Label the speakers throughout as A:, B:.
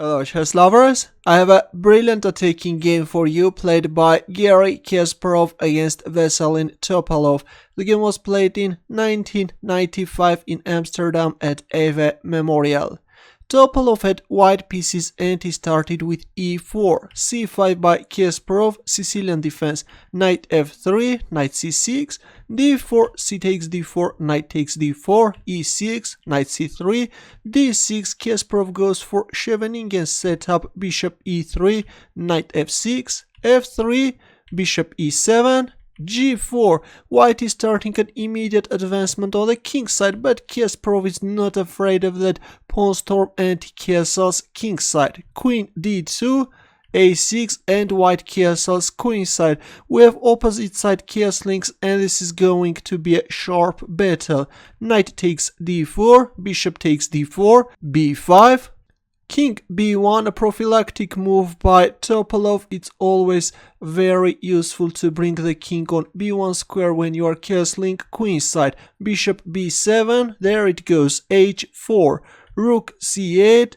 A: Hello chess lovers, I have a brilliant attacking game for you played by Garry Kasparov against Veselin Topalov. The game was played in 1995 in Amsterdam at Euwe Memorial. Topalov had white pieces and he started with e4, c5 by Kasparov, Sicilian defense, knight f3, knight c6, d4, c takes d4, knight takes d4, e6, knight c3, d6, Kasparov goes for Scheveningen setup, bishop e3, knight f6, f3, bishop e7, g4. White is starting an immediate advancement on the king side, but Kasparov is not afraid of that pawn storm and he castles king side. Queen d2, a6, and white castles queen side. We have opposite side castlings and this is going to be a sharp battle. Knight takes d4, bishop takes d4, b5, king b1, a prophylactic move by Topalov. It's always very useful to bring the king on b1 square when you are castling queen side. Bishop b7, there it goes, h4, rook c8,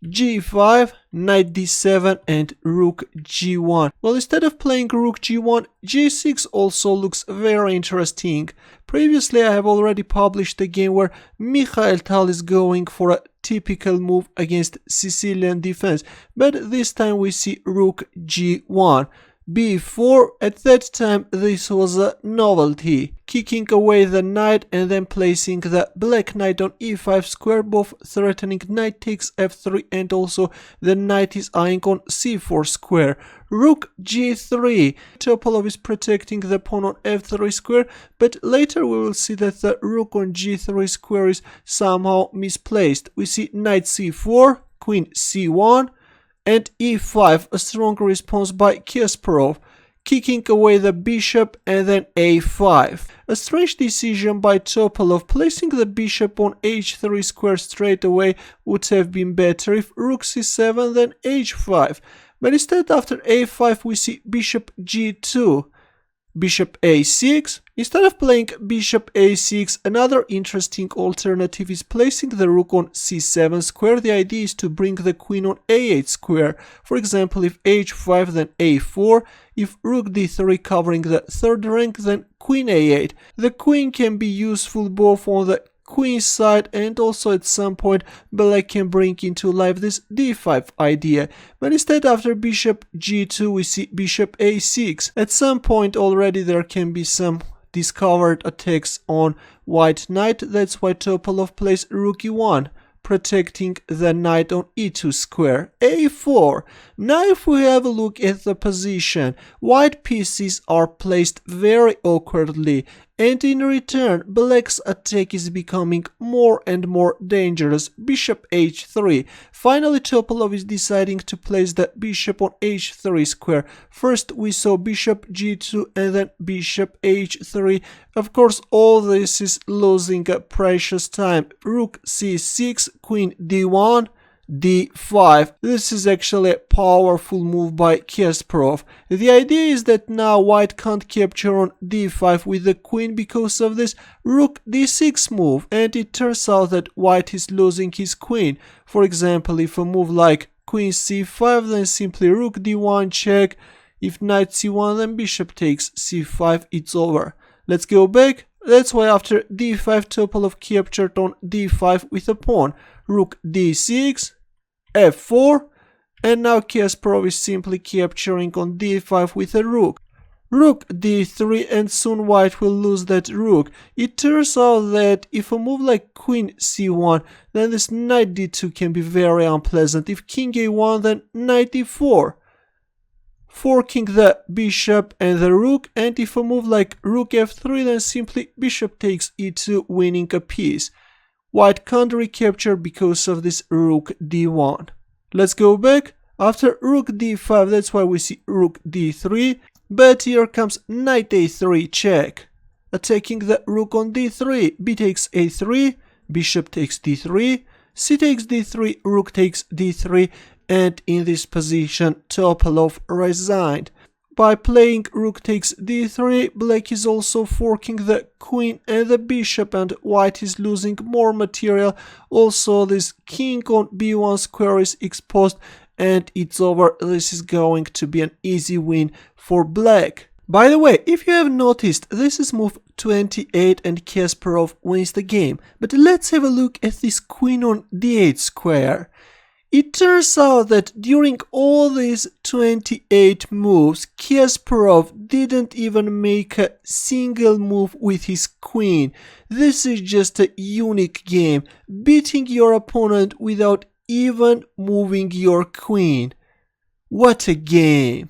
A: g5, knight d7, and rook g1. Well, instead of playing rook g1, g6 also looks very interesting. Previously, I have already published a game where Mikhail Tal is going for a typical move against Sicilian defense, but this time we see rook g1. b4, at that time this was a novelty, kicking away the knight and then placing the black knight on e5 square, both threatening knight takes f3 and also the knight is eyeing on c4 square. Rook g3, Topalov is protecting the pawn on f3 square, but later we will see that the rook on g3 square is somehow misplaced. We see knight c4, queen c1, and e5, a strong response by Kasparov, kicking away the bishop and then a5. A strange decision by Topalov, placing the bishop on h3 square straight away would have been better. If rook c7 then h5, but instead after a5 we see bishop g2, bishop a6. Instead of playing bishop a6, another interesting alternative is placing the rook on c7 square. The idea is to bring the queen on a8 square. For example, if h5 then a4, if rook d3 covering the third rank then queen a8. The queen can be useful both on the queen side and also at some point black can bring into life this d5 idea, but instead after bishop g2 we see bishop a6. At some point already there can be some discovered attacks on white knight, that's why Topalov plays rook e1, protecting the knight on e2 square. a4. Now if we have a look at the position, white pieces are placed very awkwardly and in return black's attack is becoming more and more dangerous. Bishop h3. Finally Topalov is deciding to place the bishop on h3 square. First we saw bishop g2 and then bishop h3. Of course all this is losing a precious time. Rook c6, queen d1, d5. This is actually a powerful move by Kasparov. The idea is that now white can't capture on d5 with the queen because of this rook d6 move, and it turns out that white is losing his queen. For example, if a move like queen c5 then simply rook d1 check, if knight c1 then bishop takes c5, it's over. Let's go back. That's why after d5 Topalov captured on d5 with a pawn. Rook d6, f4, and now Kasparov is simply capturing on d5 with a rook. Rook d3 and soon white will lose that rook. It turns out that if a move like queen c1, then this knight d2 can be very unpleasant. If king a1 then knight e4, forking the bishop and the rook, and if a move like rook f3 then simply bishop takes e2, winning a piece. White can't recapture because of this rook d1. Let's go back. After rook d5, that's why we see rook d3, but here comes knight a3 check, attacking the rook on d3. B takes a3, bishop takes d3, c takes d3, rook takes d3, and in this position Topalov resigned. By playing rook takes d3, black is also forking the queen and the bishop, and white is losing more material. Also, this king on b1 square is exposed, and it's over. This is going to be an easy win for black. By the way, if you have noticed, this is move 28 and Kasparov wins the game. But let's have a look at this queen on d8 square. It turns out that during all these 28 moves, Kasparov didn't even make a single move with his queen. This is just a unique game, beating your opponent without even moving your queen. What a game!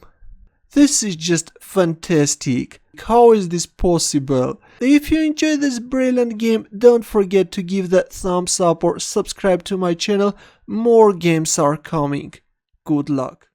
A: This is just fantastic. How is this possible? If you enjoyed this brilliant game, don't forget to give that thumbs up or subscribe to my channel. More games are coming. Good luck.